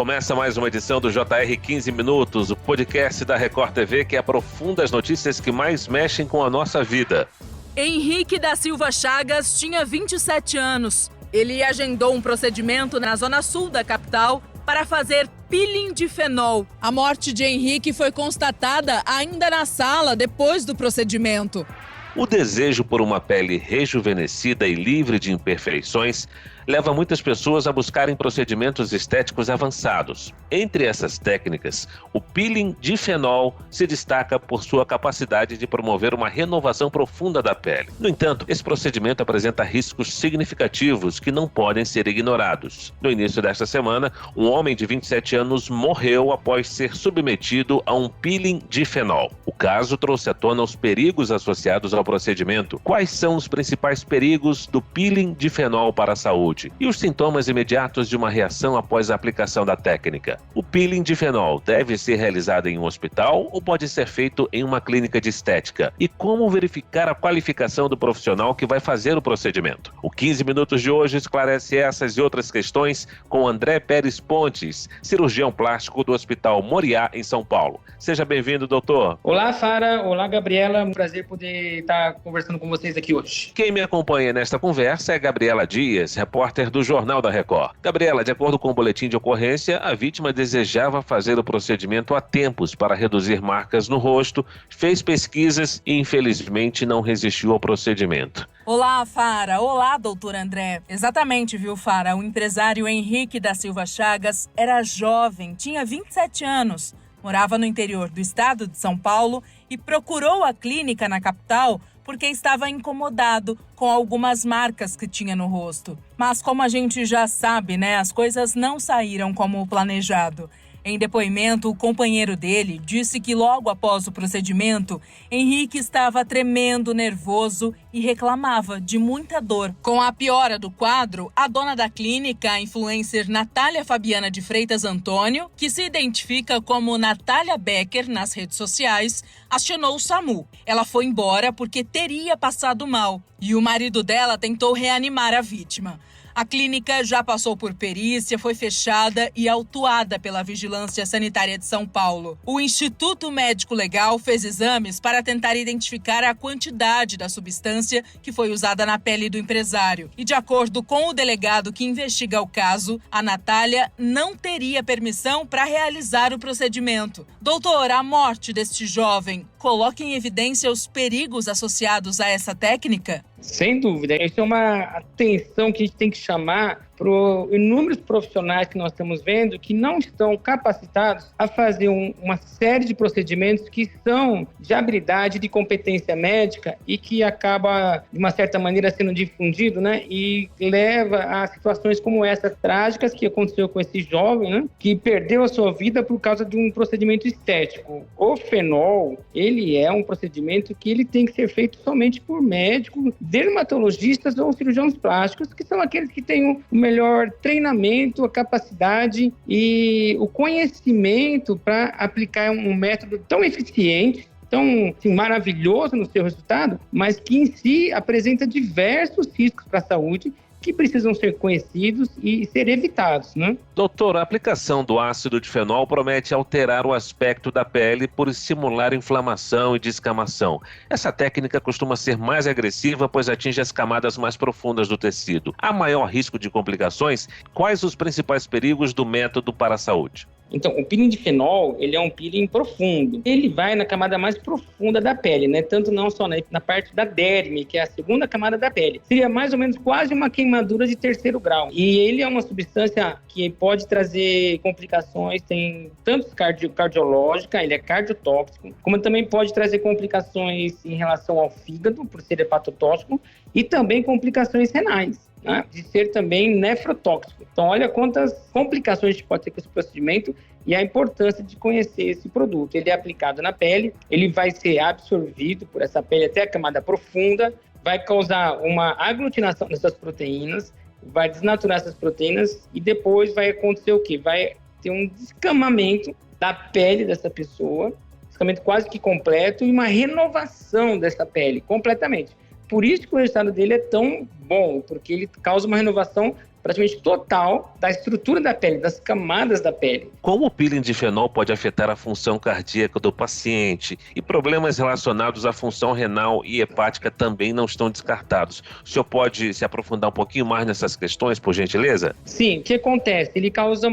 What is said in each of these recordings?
Começa mais uma edição do JR 15 Minutos, o podcast da Record TV que aprofunda as notícias que mais mexem com a nossa vida. Henrique da Silva Chagas tinha 27 anos. Ele agendou um procedimento na zona sul da capital para fazer peeling de fenol. A morte de Henrique foi constatada ainda na sala depois do procedimento. O desejo por uma pele rejuvenescida e livre de imperfeições leva muitas pessoas a buscarem procedimentos estéticos avançados. Entre essas técnicas, o peeling de fenol se destaca por sua capacidade de promover uma renovação profunda da pele. No entanto, esse procedimento apresenta riscos significativos que não podem ser ignorados. No início desta semana, um homem de 27 anos morreu após ser submetido a um peeling de fenol. O caso trouxe à tona os perigos associados ao procedimento. Quais são os principais perigos do peeling de fenol para a saúde? E os sintomas imediatos de uma reação após a aplicação da técnica? O peeling de fenol deve ser realizado em um hospital ou pode ser feito em uma clínica de estética? E como verificar a qualificação do profissional que vai fazer o procedimento? O 15 Minutos de hoje esclarece essas e outras questões com André Pérez Pontes, cirurgião plástico do Hospital Moriá, em São Paulo. Seja bem-vindo, doutor. Olá, Sara. Olá, Gabriela. É um prazer poder estar conversando com vocês aqui hoje. Quem me acompanha nesta conversa é Gabriela Dias, repórter do Jornal da Record. Gabriela, de acordo com o boletim de ocorrência, a vítima desejava fazer o procedimento há tempos para reduzir marcas no rosto, fez pesquisas e infelizmente não resistiu ao procedimento. Olá, Fara. Olá, doutor André. Exatamente, viu, Fara? O empresário Henrique da Silva Chagas era jovem, tinha 27 anos, morava no interior do estado de São Paulo e procurou a clínica na capital porque estava incomodado com algumas marcas que tinha no rosto. Mas como a gente já sabe, as coisas não saíram como planejado. Em depoimento, o companheiro dele disse que logo após o procedimento, Henrique estava tremendo, nervoso e reclamava de muita dor. Com a piora do quadro, a dona da clínica, a influencer Natália Fabiana de Freitas Antônio, que se identifica como Natália Becker nas redes sociais, acionou o SAMU. Ela foi embora porque teria passado mal e o marido dela tentou reanimar a vítima. A clínica já passou por perícia, foi fechada e autuada pela Vigilância Sanitária de São Paulo. O Instituto Médico Legal fez exames para tentar identificar a quantidade da substância que foi usada na pele do empresário. E de acordo com o delegado que investiga o caso, a Natália não teria permissão para realizar o procedimento. Doutor, a morte deste jovem coloca em evidência os perigos associados a essa técnica? Sem dúvida. Isso é uma atenção que a gente tem que chamar para inúmeros profissionais que nós estamos vendo que não estão capacitados a fazer uma série de procedimentos que são de habilidade, de competência médica e que acaba, de uma certa maneira, sendo difundido, e leva a situações como essas trágicas que aconteceu com esse jovem, que perdeu a sua vida por causa de um procedimento estético. O fenol, ele é um procedimento que ele tem que ser feito somente por médicos, dermatologistas ou cirurgiões plásticos, que são aqueles que têm o melhor treinamento, a capacidade e o conhecimento para aplicar um método tão eficiente, tão maravilhoso no seu resultado, mas que em si apresenta diversos riscos para a saúde que precisam ser conhecidos e ser evitados, Doutor, a aplicação do ácido de fenol promete alterar o aspecto da pele por estimular inflamação e descamação. Essa técnica costuma ser mais agressiva, pois atinge as camadas mais profundas do tecido. Há maior risco de complicações? Quais os principais perigos do método para a saúde? Então, o peeling de fenol, ele é um peeling profundo. Ele vai na camada mais profunda da pele, Tanto não só na parte da derme, que é a segunda camada da pele. Seria mais ou menos quase uma queimadura de 3º grau. E ele é uma substância que pode trazer complicações, tem tanto cardiológica, ele é cardiotóxico, como também pode trazer complicações em relação ao fígado, por ser hepatotóxico, e também complicações renais. De ser também nefrotóxico. Então, olha quantas complicações a gente pode ter com esse procedimento e a importância de conhecer esse produto. Ele é aplicado na pele, ele vai ser absorvido por essa pele até a camada profunda, vai causar uma aglutinação dessas proteínas, vai desnaturar essas proteínas e depois vai acontecer o quê? Vai ter um descamamento da pele dessa pessoa, descamamento quase que completo e uma renovação dessa pele completamente. Por isso que o resultado dele é tão bom, porque ele causa uma renovação praticamente total da estrutura da pele, das camadas da pele. Como o peeling de fenol pode afetar a função cardíaca do paciente? E problemas relacionados à função renal e hepática também não estão descartados. O senhor pode se aprofundar um pouquinho mais nessas questões, por gentileza? Sim, o que acontece? Ele causa,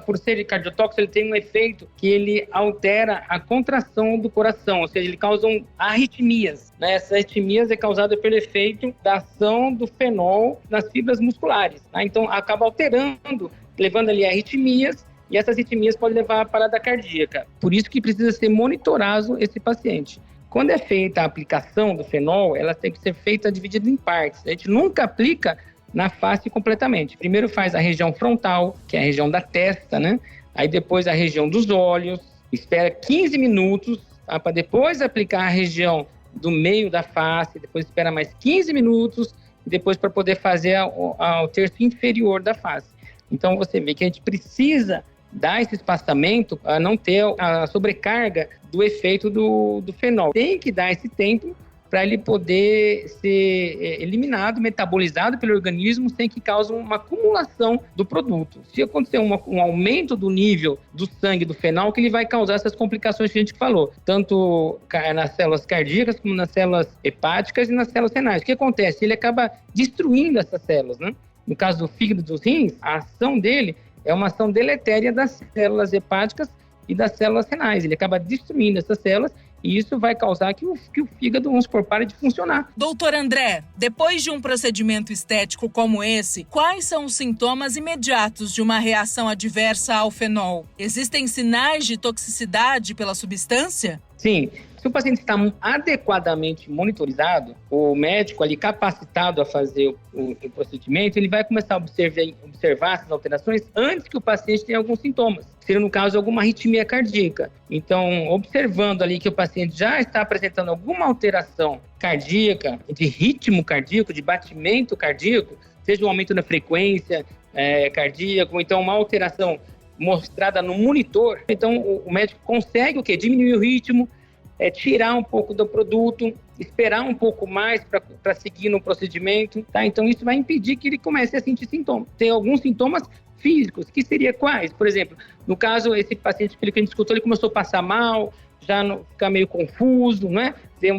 por ser cardiotóxico, ele tem um efeito que ele altera a contração do coração, ou seja, ele causa arritmias. Né? Essas arritmias é causada pelo efeito da ação do fenol nas fibras musculares. Tá? Então, acaba alterando, levando ali arritmias, e essas arritmias podem levar à parada cardíaca. Por isso que precisa ser monitorado esse paciente. Quando é feita a aplicação do fenol, ela tem que ser feita dividida em partes. A gente nunca aplica na face completamente. Primeiro faz a região frontal, que é a região da testa, né? Aí depois a região dos olhos, espera 15 minutos, tá? Para depois aplicar a região do meio da face, depois espera mais 15 minutos, e depois para poder fazer o terço inferior da face. Então você vê que a gente precisa dar esse espaçamento para não ter a sobrecarga do efeito do fenol. Tem que dar esse tempo para ele poder ser eliminado, metabolizado pelo organismo sem que cause uma acumulação do produto. Se acontecer um aumento do nível do sangue do fenol, que ele vai causar essas complicações que a gente falou, tanto nas células cardíacas como nas células hepáticas e nas células renais. O que acontece? Ele acaba destruindo essas células, né? No caso do fígado e dos rins, a ação dele é uma ação deletéria das células hepáticas e das células renais. Ele acaba destruindo essas células e isso vai causar que o fígado, vamos supor, pare de funcionar. Doutor André, depois de um procedimento estético como esse, quais são os sintomas imediatos de uma reação adversa ao fenol? Existem sinais de toxicidade pela substância? Sim. Se o paciente está adequadamente monitorizado, o médico ali capacitado a fazer o procedimento, ele vai começar a observar essas alterações antes que o paciente tenha alguns sintomas. Seria, no caso, alguma arritmia cardíaca. Então, observando ali que o paciente já está apresentando alguma alteração cardíaca, de ritmo cardíaco, de batimento cardíaco, seja um aumento na frequência cardíaca, ou então uma alteração mostrada no monitor, então o médico consegue diminuir o ritmo, tirar um pouco do produto, esperar um pouco mais para seguir no procedimento, tá? Então isso vai impedir que ele comece a sentir sintomas. Tem alguns sintomas físicos, que seria quais? Por exemplo, no caso, esse paciente que a gente escutou, ele começou a passar mal, já ficar meio confuso, né?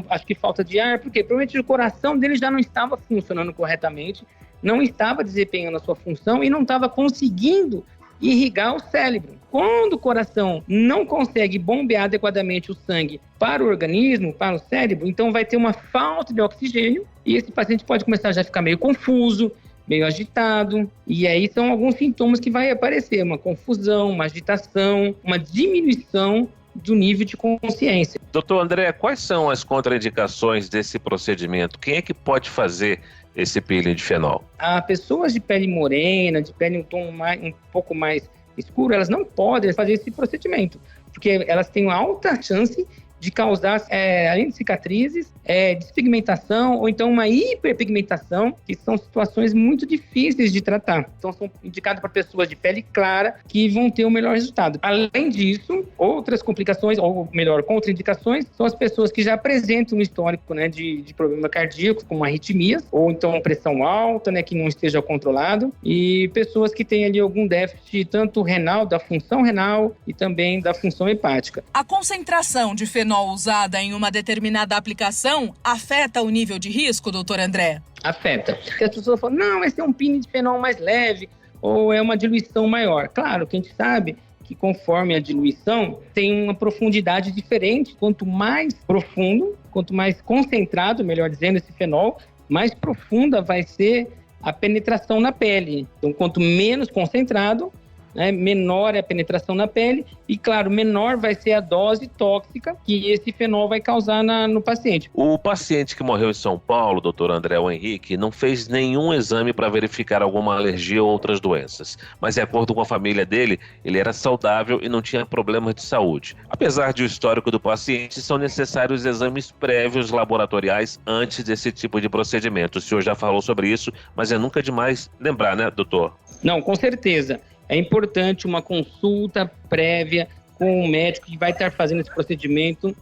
Acho que falta de ar, porque provavelmente o coração dele já não estava funcionando corretamente, não estava desempenhando a sua função e não estava conseguindo irrigar o cérebro. Quando o coração não consegue bombear adequadamente o sangue para o organismo, para o cérebro, então vai ter uma falta de oxigênio e esse paciente pode começar já a ficar meio confuso, meio agitado, e aí são alguns sintomas que vai aparecer, uma confusão, uma agitação, uma diminuição do nível de consciência. Doutor André, quais são as contraindicações desse procedimento? Quem é que pode fazer esse peeling de fenol? Pessoas de pele morena, de pele um pouco mais escuro, elas não podem fazer esse procedimento, porque elas têm uma alta chance de causar, além de cicatrizes, despigmentação ou então uma hiperpigmentação, que são situações muito difíceis de tratar. Então, são indicadas para pessoas de pele clara que vão ter o melhor resultado. Além disso, outras complicações, ou melhor, contraindicações, são as pessoas que já apresentam um histórico, né, de problema cardíaco, como arritmias, ou então pressão alta, né, que não esteja controlado, e pessoas que têm ali algum déficit, tanto renal, da função renal, e também da função hepática. A concentração de fenol usada em uma determinada aplicação afeta o nível de risco, doutor André? Afeta. Porque as pessoas falam, não, esse é um peeling de fenol mais leve, ou é uma diluição maior. Claro que a gente sabe que conforme a diluição, tem uma profundidade diferente. Quanto mais profundo, quanto mais concentrado, melhor dizendo, esse fenol, mais profunda vai ser a penetração na pele. Então, quanto menos concentrado, né, menor é a penetração na pele e, claro, menor vai ser a dose tóxica que esse fenol vai causar no paciente. O paciente que morreu em São Paulo, doutor André Henrique, não fez nenhum exame para verificar alguma alergia ou outras doenças, mas de acordo com a família dele, ele era saudável e não tinha problemas de saúde. Apesar de o histórico do paciente, são necessários exames prévios laboratoriais antes desse tipo de procedimento. O senhor já falou sobre isso, mas é nunca demais lembrar, né, doutor? Não, com certeza. É importante uma consulta prévia com o médico que vai estar fazendo esse procedimento,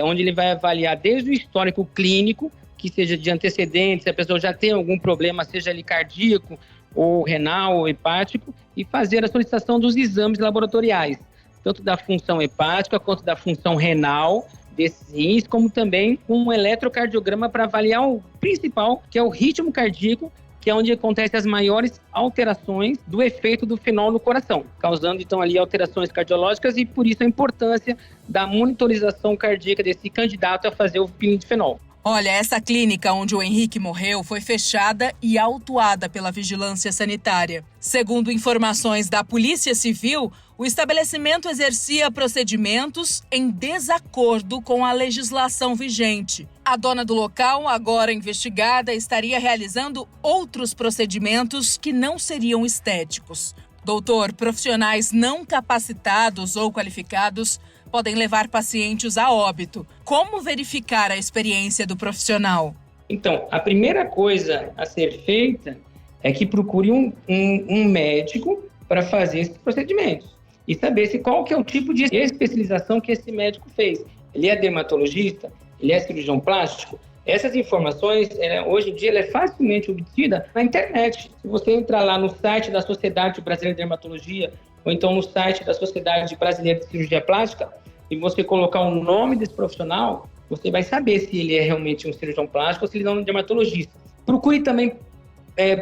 onde ele vai avaliar desde o histórico clínico, que seja de antecedentes, se a pessoa já tem algum problema, seja ele cardíaco, ou renal, ou hepático, e fazer a solicitação dos exames laboratoriais, tanto da função hepática quanto da função renal desses rins, como também um eletrocardiograma para avaliar o principal, que é o ritmo cardíaco, que é onde acontecem as maiores alterações do efeito do fenol no coração, causando então ali alterações cardiológicas, e por isso a importância da monitorização cardíaca desse candidato a fazer o peeling de fenol. Olha, essa clínica onde o Henrique morreu foi fechada e autuada pela Vigilância Sanitária. Segundo informações da Polícia Civil, o estabelecimento exercia procedimentos em desacordo com a legislação vigente. A dona do local, agora investigada, estaria realizando outros procedimentos que não seriam estéticos. Doutor, profissionais não capacitados ou qualificados podem levar pacientes a óbito. Como verificar a experiência do profissional? Então, a primeira coisa a ser feita é que procure um médico para fazer esses procedimentos e saber qual que é o tipo de especialização que esse médico fez. Ele é dermatologista? Ele é cirurgião plástico? Essas informações, hoje em dia, ela é facilmente obtida na internet. Se você entrar lá no site da Sociedade Brasileira de Dermatologia, ou então no site da Sociedade Brasileira de Cirurgia Plástica, e você colocar o nome desse profissional, você vai saber se ele é realmente um cirurgião plástico ou se ele não é um dermatologista. Procure também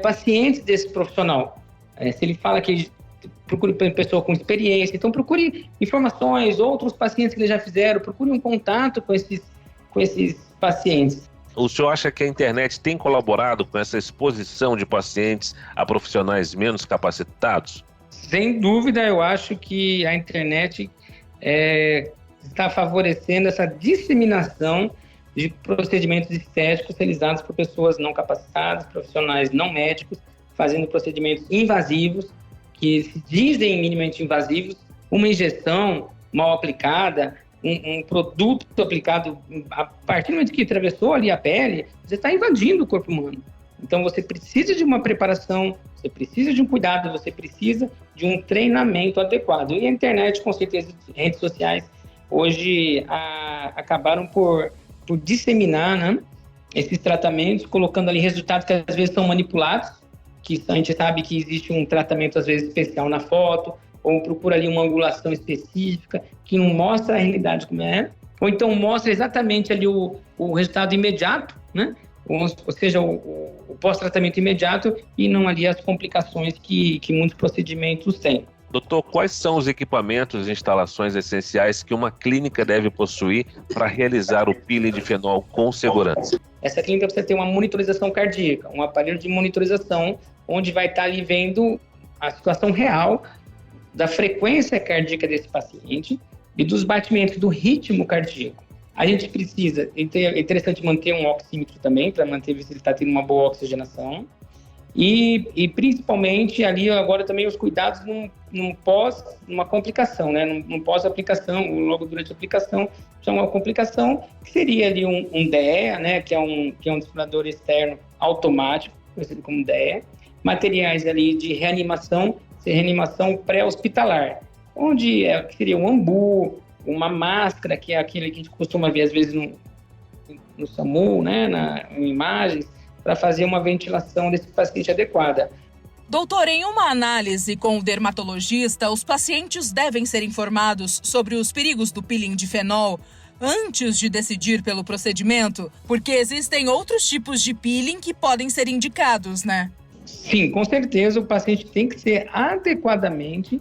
pacientes desse profissional. Se ele fala que procure pessoa com experiência, então procure informações, outros pacientes que ele já fizeram, procure um contato com esses pacientes. O senhor acha que a internet tem colaborado com essa exposição de pacientes a profissionais menos capacitados? Sem dúvida, eu acho que a internet está favorecendo essa disseminação de procedimentos estéticos realizados por pessoas não capacitadas, profissionais não médicos, fazendo procedimentos invasivos, que se dizem minimamente invasivos. Uma injeção mal aplicada, um produto aplicado a partir do momento que atravessou ali a pele, você está invadindo o corpo humano. Então você precisa de uma preparação, você precisa de um cuidado, você precisa de um treinamento adequado. E a internet, com certeza, as redes sociais, hoje acabaram por disseminar, né, esses tratamentos, colocando ali resultados que às vezes são manipulados, que a gente sabe que existe um tratamento às vezes especial na foto, ou procura ali uma angulação específica, que não mostra a realidade como é, ou então mostra exatamente ali o resultado imediato, né? Ou seja, o pós-tratamento imediato, e não ali as complicações que muitos procedimentos têm. Doutor, quais são os equipamentos e instalações essenciais que uma clínica deve possuir para realizar o peeling de fenol com segurança? Essa clínica precisa ter uma monitorização cardíaca, um aparelho de monitorização, onde vai estar ali vendo a situação real da frequência cardíaca desse paciente e dos batimentos do ritmo cardíaco. A gente precisa, é interessante manter um oxímetro também, para manter se ele está tendo uma boa oxigenação. E principalmente ali agora também os cuidados numa complicação, né? Num pós-aplicação, ou logo durante a aplicação, já uma complicação que seria ali um DEA, né? Que é um desfibrilador externo automático, conhecido como DEA. Materiais ali de reanimação pré-hospitalar, onde seria um ambu, uma máscara, que é aquele que a gente costuma ver às vezes no SAMU, né? Em imagens, para fazer uma ventilação desse paciente adequada. Doutor, em uma análise com o dermatologista, os pacientes devem ser informados sobre os perigos do peeling de fenol antes de decidir pelo procedimento? Porque existem outros tipos de peeling que podem ser indicados, né? Sim, com certeza o paciente tem que ser adequadamente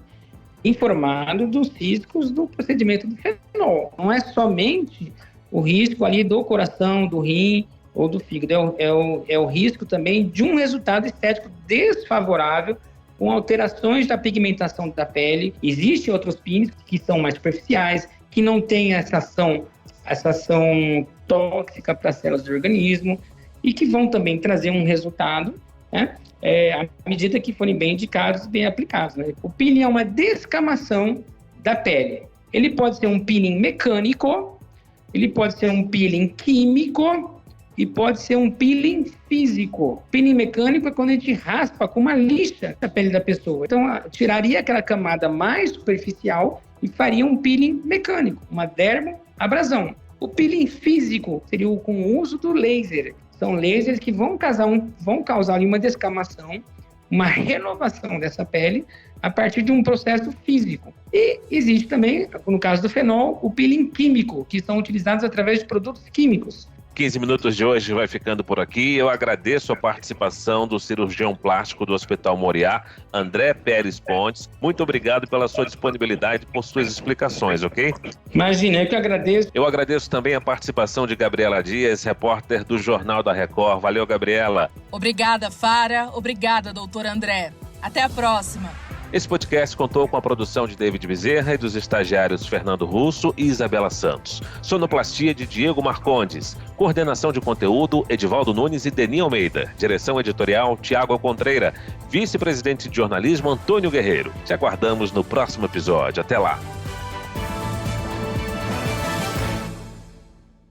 informado dos riscos do procedimento do fenol. Não é somente o risco ali do coração, do rim ou do fígado, é o risco também de um resultado estético desfavorável com alterações da pigmentação da pele. Existem outros peelings que são mais superficiais, que não têm essa ação tóxica para as células do organismo e que vão também trazer um resultado, né, à medida que forem bem indicados e bem aplicados, né? O peeling é uma descamação da pele. Ele pode ser um peeling mecânico, ele pode ser um peeling químico e pode ser um peeling físico. Peeling mecânico é quando a gente raspa com uma lixa a pele da pessoa. Então, tiraria aquela camada mais superficial e faria um peeling mecânico, uma dermoabrasão. O peeling físico seria com o uso do laser, São lasers que vão causar ali uma descamação, uma renovação dessa pele a partir de um processo físico. E existe também, no caso do fenol, o peeling químico, que são utilizados através de produtos químicos. 15 minutos de hoje vai ficando por aqui. Eu agradeço a participação do cirurgião plástico do Hospital Moriá, André Pérez Pontes. Muito obrigado pela sua disponibilidade e por suas explicações, ok? Imagina, eu que agradeço. Eu agradeço também a participação de Gabriela Dias, repórter do Jornal da Record. Valeu, Gabriela. Obrigada, Fara. Obrigada, doutor André. Até a próxima. Esse podcast contou com a produção de David Bezerra e dos estagiários Fernando Russo e Isabela Santos. Sonoplastia de Diego Marcondes. Coordenação de conteúdo, Edivaldo Nunes e Deni Almeida. Direção editorial, Tiago Contreira. Vice-presidente de jornalismo, Antônio Guerreiro. Te aguardamos no próximo episódio. Até lá.